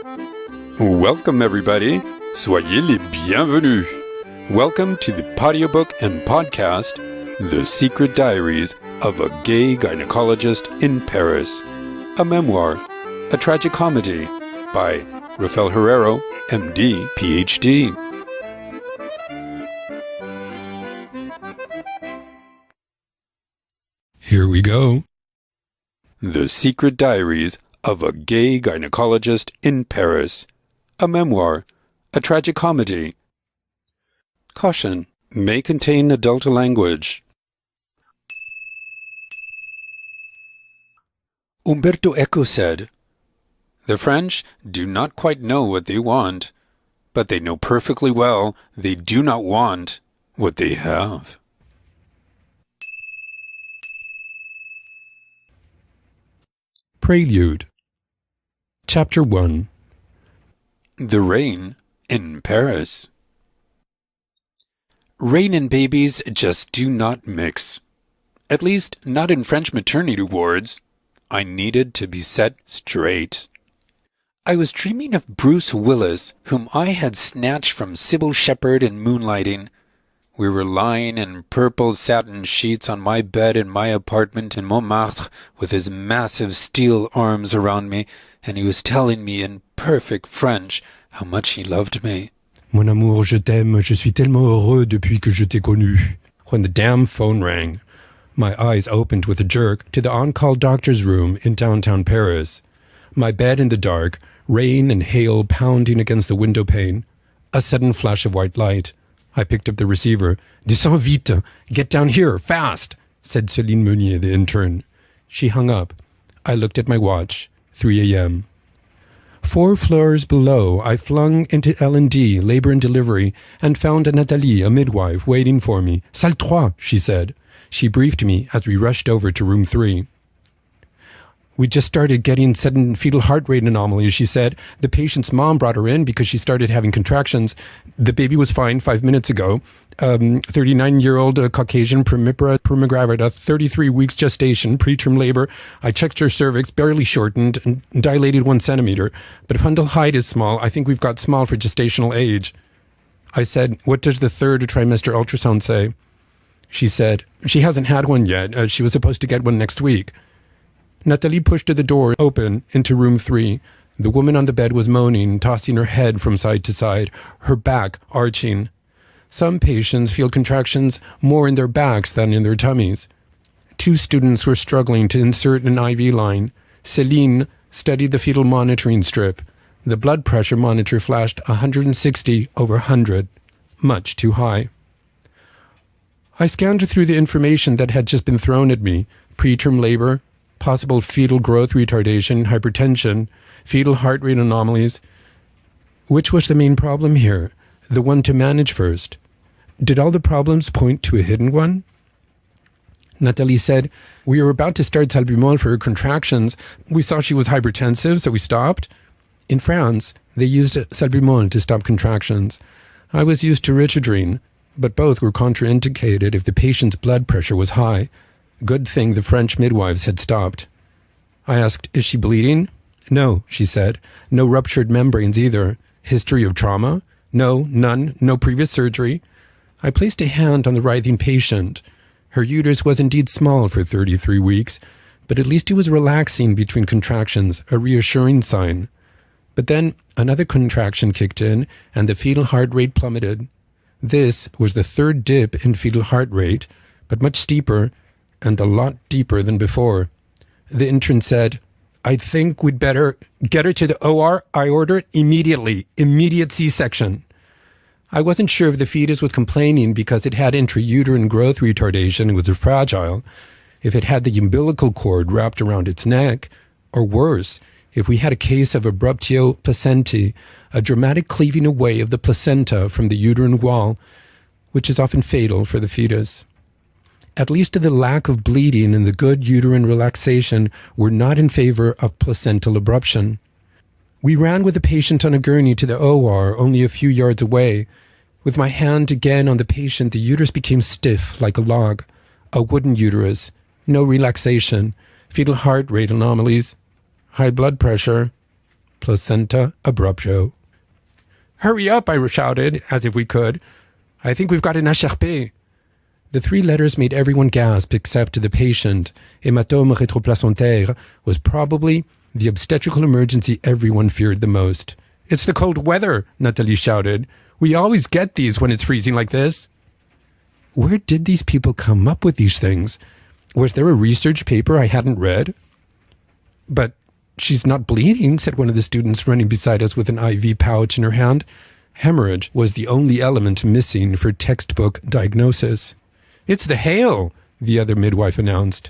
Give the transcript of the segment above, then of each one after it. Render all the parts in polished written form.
Welcome everybody. Soyez les bienvenus. Welcome to the audiobook and podcast, The Secret Diaries of a Gay Gynecologist in Paris. A memoir, a tragic comedy by Rafael Herrero, MD, PhD. Here we go. The Secret Diaries of a Gay Gynecologist in Paris. A memoir, a tragic comedy. Caution, may contain adult language. Umberto Eco said, "The French do not quite know what they want, but they know perfectly well they do not want what they have." Prelude. Chapter 1. The Rain in Paris. Rain and babies just do not mix. At least, not in French maternity wards. I needed to be set straight. I was dreaming of Bruce Willis, whom I had snatched from Sybil Shepherd in Moonlighting. We were lying in purple satin sheets on my bed in my apartment in Montmartre with his massive steel arms around me, and he was telling me in perfect French how much he loved me. Mon amour, je t'aime, je suis tellement heureux depuis que je t'ai connu. When the damn phone rang, my eyes opened with a jerk to the on-call doctor's room in downtown Paris. My bed in the dark, rain and hail pounding against the window pane. A sudden flash of white light. I picked up the receiver. "Descends vite! Get down here, fast!" said Céline Meunier, the intern. She hung up. I looked at my watch. 3 a.m. 4 floors below, I flung into L&D, labor and delivery, and found Nathalie, a midwife, waiting for me. "Salle 3, she said. She briefed me as we rushed over to room 3. "We just started getting sudden fetal heart rate anomalies," she said. "The patient's mom brought her in because she started having contractions. The baby was fine 5 minutes ago. 39-year-old Caucasian, primigravida, 33 weeks gestation, preterm labor. I checked her cervix, barely shortened, and dilated 1 centimeter. But fundal height is small. I think we've got small for gestational age." I said, "What does the 3rd trimester ultrasound say?" She said, "She hasn't had one yet. She was supposed to get one next week." Nathalie pushed the door open into room 3. The woman on the bed was moaning, tossing her head from side to side, her back arching. Some patients feel contractions more in their backs than in their tummies. 2 students were struggling to insert an IV line. Céline studied the fetal monitoring strip. The blood pressure monitor flashed 160 over 100, much too high. I scanned through the information that had just been thrown at me. Preterm labor, possible fetal growth retardation, hypertension, fetal heart rate anomalies. Which was the main problem here? The one to manage first? Did all the problems point to a hidden one? Nathalie said, "We were about to start salbutamol for her contractions. We saw she was hypertensive, so we stopped." In France, they used salbutamol to stop contractions. I was used to Ritalin, but both were contraindicated if the patient's blood pressure was high. Good thing the French midwives had stopped. I asked, "Is she bleeding?" "No," she said. "No ruptured membranes either. History of trauma?" "No, none. No previous surgery." I placed a hand on the writhing patient. Her uterus was indeed small for 33 weeks, but at least it was relaxing between contractions, a reassuring sign. But then another contraction kicked in, and the fetal heart rate plummeted. This was the 3rd dip in fetal heart rate, but much steeper, and a lot deeper than before. The intern said, "I think we'd better get her to the OR. I ordered immediately. Immediate C-section." I wasn't sure if the fetus was complaining because it had intrauterine growth retardation and was fragile, if it had the umbilical cord wrapped around its neck, or worse, if we had a case of abruptio placentae, a dramatic cleaving away of the placenta from the uterine wall, which is often fatal for the fetus. At least the lack of bleeding and the good uterine relaxation were not in favor of placental abruption. We ran with the patient on a gurney to the OR only a few yards away. With my hand again on the patient, the uterus became stiff like a log. A wooden uterus, no relaxation, fetal heart rate anomalies, high blood pressure, placenta abruptio. "Hurry up," I shouted, as if we could. "I think we've got an HRP." The three letters made everyone gasp except the patient. Hématome rétroplacentaire was probably the obstetrical emergency everyone feared the most. "It's the cold weather," Nathalie shouted. "We always get these when it's freezing like this." Where did these people come up with these things? Was there a research paper I hadn't read? "But she's not bleeding," said one of the students running beside us with an IV pouch in her hand. Hemorrhage was the only element missing for textbook diagnosis. "It's the hail," the other midwife announced.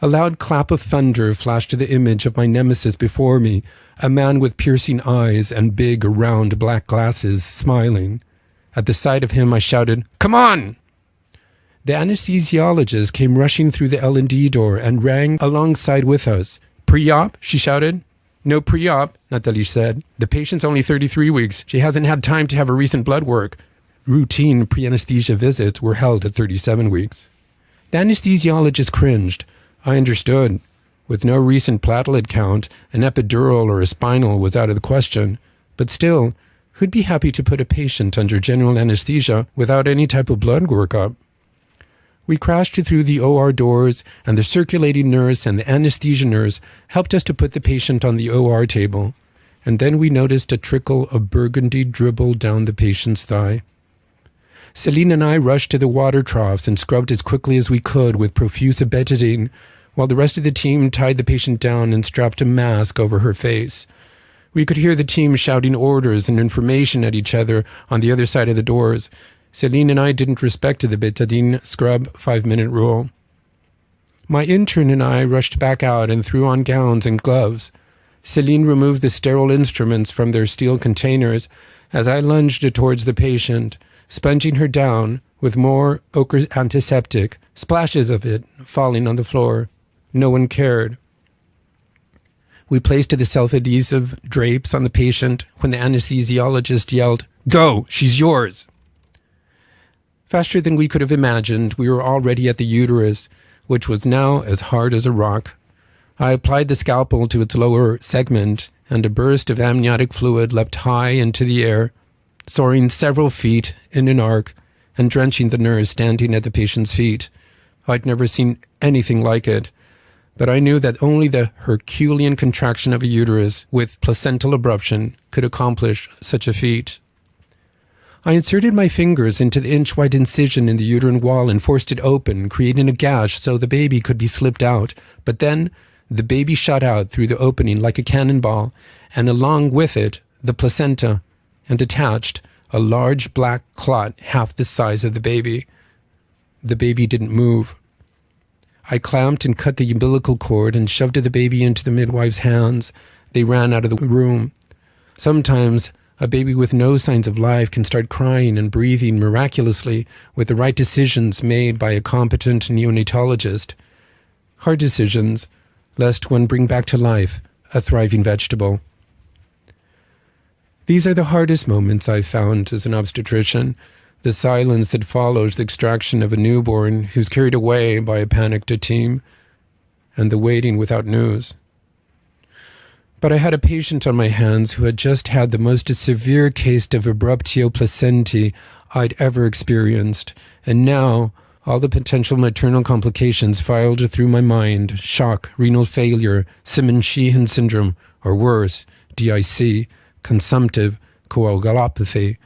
A loud clap of thunder flashed to the image of my nemesis before me, a man with piercing eyes and big, round black glasses, smiling. At the sight of him, I shouted, "Come on!" The anesthesiologist came rushing through the L&D door and rang alongside with us. "Pre-op?" she shouted. "No pre-op," Nathalie said. "The patient's only 33 weeks. She hasn't had time to have a recent blood work." Routine pre-anesthesia visits were held at 37 weeks. The anesthesiologist cringed. I understood. With no recent platelet count, an epidural or a spinal was out of the question. But still, who'd be happy to put a patient under general anesthesia without any type of blood workup? We crashed through the OR doors, and the circulating nurse and the anesthesia nurse helped us to put the patient on the OR table. And then we noticed a trickle of burgundy dribble down the patient's thigh. Celine and I rushed to the water troughs and scrubbed as quickly as we could with profuse betadine, while the rest of the team tied the patient down and strapped a mask over her face. We could hear the team shouting orders and information at each other on the other side of the doors. Celine and I didn't respect the betadine scrub 5-minute rule. My intern and I rushed back out and threw on gowns and gloves. Celine removed the sterile instruments from their steel containers as I lunged towards the patient, sponging her down with more ochre antiseptic, splashes of it falling on the floor. No one cared. We placed the self-adhesive drapes on the patient when the anesthesiologist yelled, "Go, she's yours!" Faster than we could have imagined, we were already at the uterus, which was now as hard as a rock. I applied the scalpel to its lower segment, and a burst of amniotic fluid leapt high into the air, soaring several feet in an arc and drenching the nurse standing at the patient's feet. I'd never seen anything like it, but I knew that only the Herculean contraction of a uterus with placental abruption could accomplish such a feat. I inserted my fingers into the inch-wide incision in the uterine wall and forced it open, creating a gash so the baby could be slipped out. But then the baby shot out through the opening like a cannonball, and along with it, the placenta, and attached, a large black clot half the size of the baby. The baby didn't move. I clamped and cut the umbilical cord and shoved the baby into the midwife's hands. They ran out of the room. Sometimes a baby with no signs of life can start crying and breathing miraculously with the right decisions made by a competent neonatologist. Hard decisions, lest one bring back to life a thriving vegetable. These are the hardest moments I've found as an obstetrician, the silence that follows the extraction of a newborn who's carried away by a panicked team, and the waiting without news. But I had a patient on my hands who had just had the most severe case of abruptio placentae I'd ever experienced, and now all the potential maternal complications filed through my mind: shock, renal failure, Simmons-Sheehan syndrome, or worse, DIC, consumptive coagulopathy,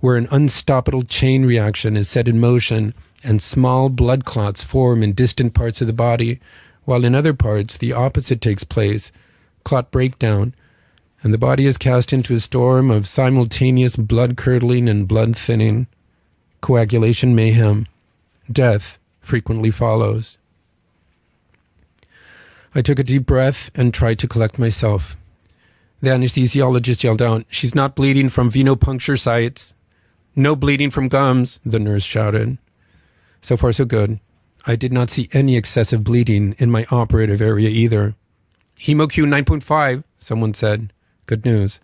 where an unstoppable chain reaction is set in motion and small blood clots form in distant parts of the body, while in other parts the opposite takes place, clot breakdown, and the body is cast into a storm of simultaneous blood curdling and blood thinning. Coagulation mayhem. Death frequently follows. I took a deep breath and tried to collect myself. The anesthesiologist yelled out, "She's not bleeding from venopuncture sites." "No bleeding from gums," the nurse shouted. So far so good. I did not see any excessive bleeding in my operative area either. "HemoQ 9.5, someone said. Good news.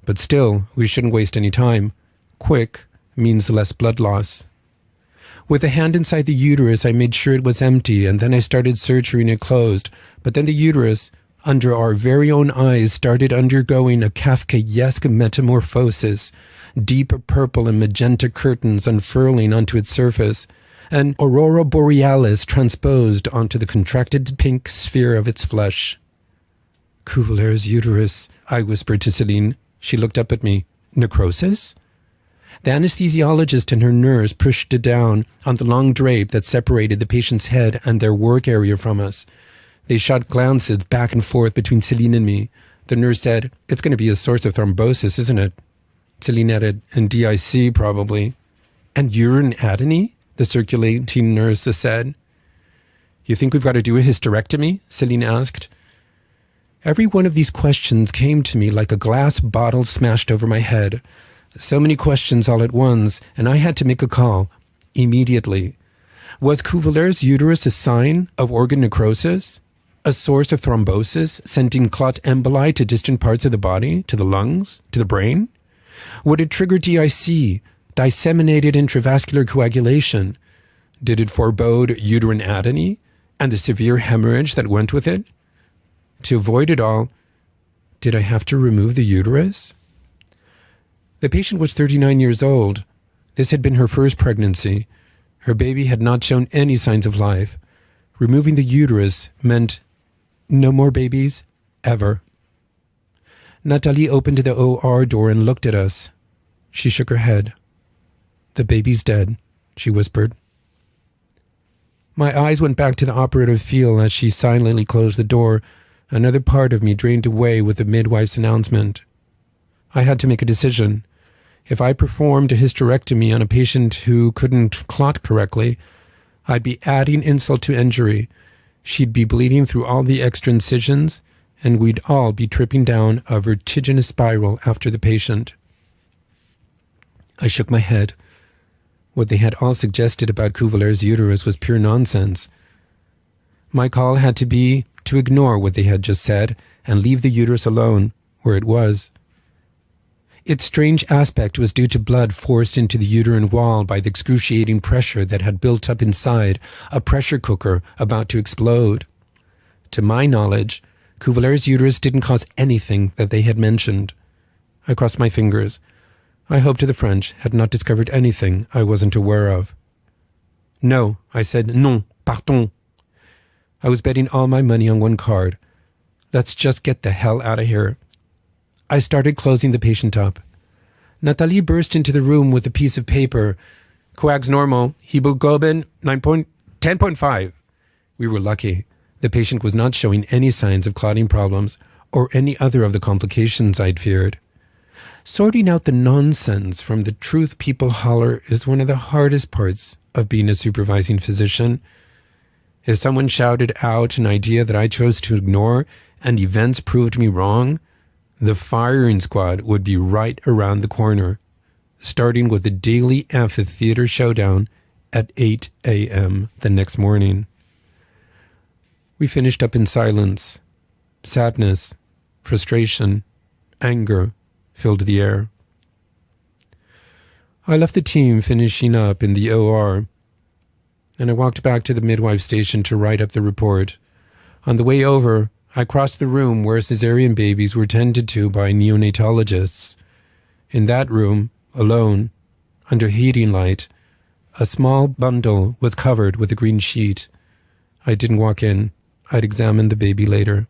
But still, we shouldn't waste any time. Quick means less blood loss. With a hand inside the uterus, I made sure it was empty, and then I started suturing it closed. But then the uterus, under our very own eyes, started undergoing a Kafkaesque metamorphosis, deep purple and magenta curtains unfurling onto its surface, an aurora borealis transposed onto the contracted pink sphere of its flesh. Cuvulaire's uterus, I whispered to Celine. She looked up at me. Necrosis? The anesthesiologist and her nurse pushed it down on the long drape that separated the patient's head and their work area from us. They shot glances back and forth between Celine and me. The nurse said, "It's going to be a source of thrombosis, isn't it?" Celine added, "And DIC, probably." "And urine atony?" the circulating nurse said. "You think we've got to do a hysterectomy?" Celine asked. Every one of these questions came to me like a glass bottle smashed over my head. So many questions all at once, and I had to make a call immediately. Was Cuvulaire's uterus a sign of organ necrosis? A source of thrombosis, sending clot emboli to distant parts of the body, to the lungs, to the brain? Would it trigger DIC, disseminated intravascular coagulation? Did it forebode uterine atony and the severe hemorrhage that went with it? To avoid it all, did I have to remove the uterus? The patient was 39 years old. This had been her first pregnancy. Her baby had not shown any signs of life. Removing the uterus meant no more babies, ever. Nathalie opened the OR door and looked at us. She shook her head. "The baby's dead," she whispered. My eyes went back to the operative field as she silently closed the door. Another part of me drained away with the midwife's announcement. I had to make a decision. If I performed a hysterectomy on a patient who couldn't clot correctly, I'd be adding insult to injury. She'd be bleeding through all the extra incisions, and we'd all be tripping down a vertiginous spiral after the patient. I shook my head. What they had all suggested about Cuvulaire's uterus was pure nonsense. My call had to be to ignore what they had just said and leave the uterus alone, where it was. Its strange aspect was due to blood forced into the uterine wall by the excruciating pressure that had built up inside, a pressure cooker about to explode. To my knowledge, Cuvulaire's uterus didn't cause anything that they had mentioned. I crossed my fingers. I hoped the French had not discovered anything I wasn't aware of. "No," I said. "Non, partons." I was betting all my money on one card. Let's just get the hell out of here. I started closing the patient up. Nathalie burst into the room with a piece of paper. "Coag's normal. Hemoglobin 10.5. We were lucky. The patient was not showing any signs of clotting problems or any other of the complications I'd feared. Sorting out the nonsense from the truth people holler is one of the hardest parts of being a supervising physician. If someone shouted out an idea that I chose to ignore and events proved me wrong, the firing squad would be right around the corner, starting with the daily amphitheater showdown at 8 a.m. the next morning. We finished up in silence. Sadness, frustration, anger filled the air. I left the team finishing up in the OR, and I walked back to the midwife station to write up the report. On the way over, I crossed the room where cesarean babies were tended to by neonatologists. In that room, alone, under heating light, a small bundle was covered with a green sheet. I didn't walk in. I'd examine the baby later.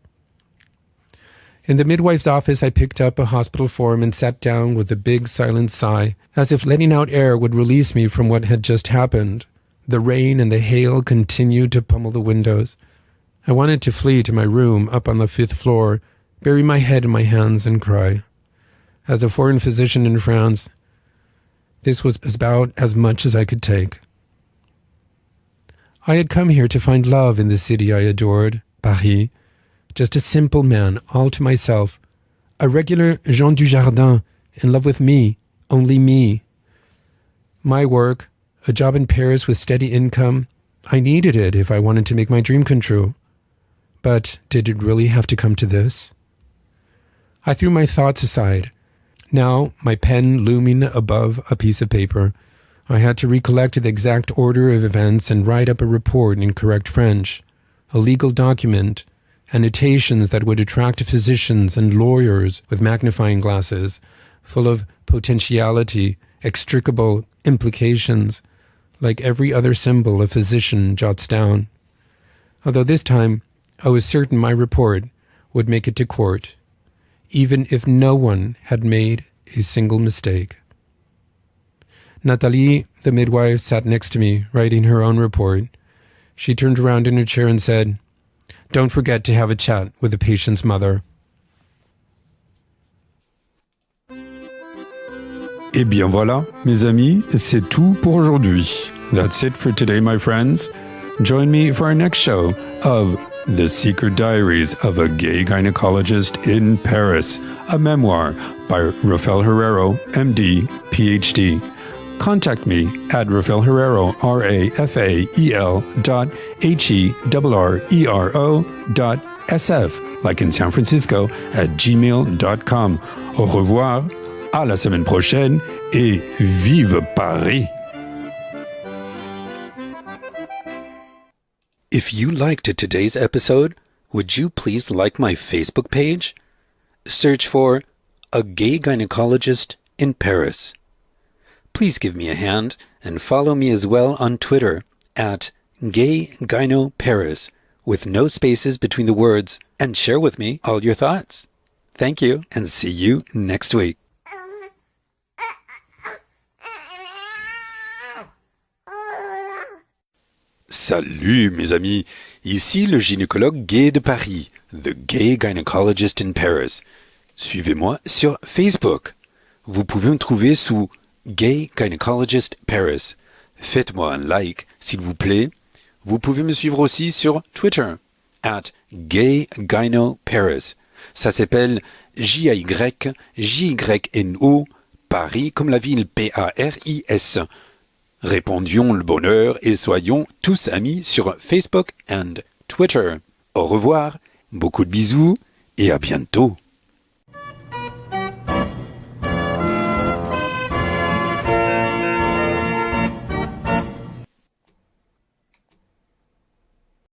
In the midwife's office, I picked up a hospital form and sat down with a big silent sigh, as if letting out air would release me from what had just happened. The rain and the hail continued to pummel the windows. I wanted to flee to my room up on the 5th floor, bury my head in my hands and cry. As a foreign physician in France, this was about as much as I could take. I had come here to find love in the city I adored, Paris. Just a simple man, all to myself. A regular Jean Dujardin, in love with me, only me. My work, a job in Paris with steady income, I needed it if I wanted to make my dream come true. But did it really have to come to this? I threw my thoughts aside. Now, my pen looming above a piece of paper, I had to recollect the exact order of events and write up a report in correct French, a legal document, annotations that would attract physicians and lawyers with magnifying glasses, full of potentiality, extricable implications, like every other symbol a physician jots down. Although this time, I was certain my report would make it to court, even if no one had made a single mistake. Nathalie, the midwife, sat next to me, writing her own report. She turned around in her chair and said, "Don't forget to have a chat with the patient's mother." Eh bien voilà, mes amis, c'est tout pour aujourd'hui. That's it for today, my friends. Join me for our next show of The Secret Diaries of a Gay Gynecologist in Paris, a memoir by Rafael Herrero, MD, PhD. Contact me at Rafael Herrero, RAFAEL.HERRERO.SF, like in San Francisco, at gmail.com. Au revoir, à la semaine prochaine, et vive Paris! If you liked today's episode, would you please like my Facebook page? Search for A Gay Gynecologist in Paris. Please give me a hand and follow me as well on Twitter at GayGynoParis with no spaces between the words, and share with me all your thoughts. Thank you, and see you next week. Salut mes amis, ici le gynécologue gay de Paris, The Gay Gynecologist in Paris. Suivez-moi sur Facebook. Vous pouvez me trouver sous Gay Gynecologist Paris. Faites-moi un like, s'il vous plaît. Vous pouvez me suivre aussi sur Twitter, at GayGynoParis. Ça s'appelle JAYGYNO, Paris comme la ville Paris. Répandions le bonheur et soyons tous amis sur Facebook and Twitter. Au revoir, beaucoup de bisous et à bientôt.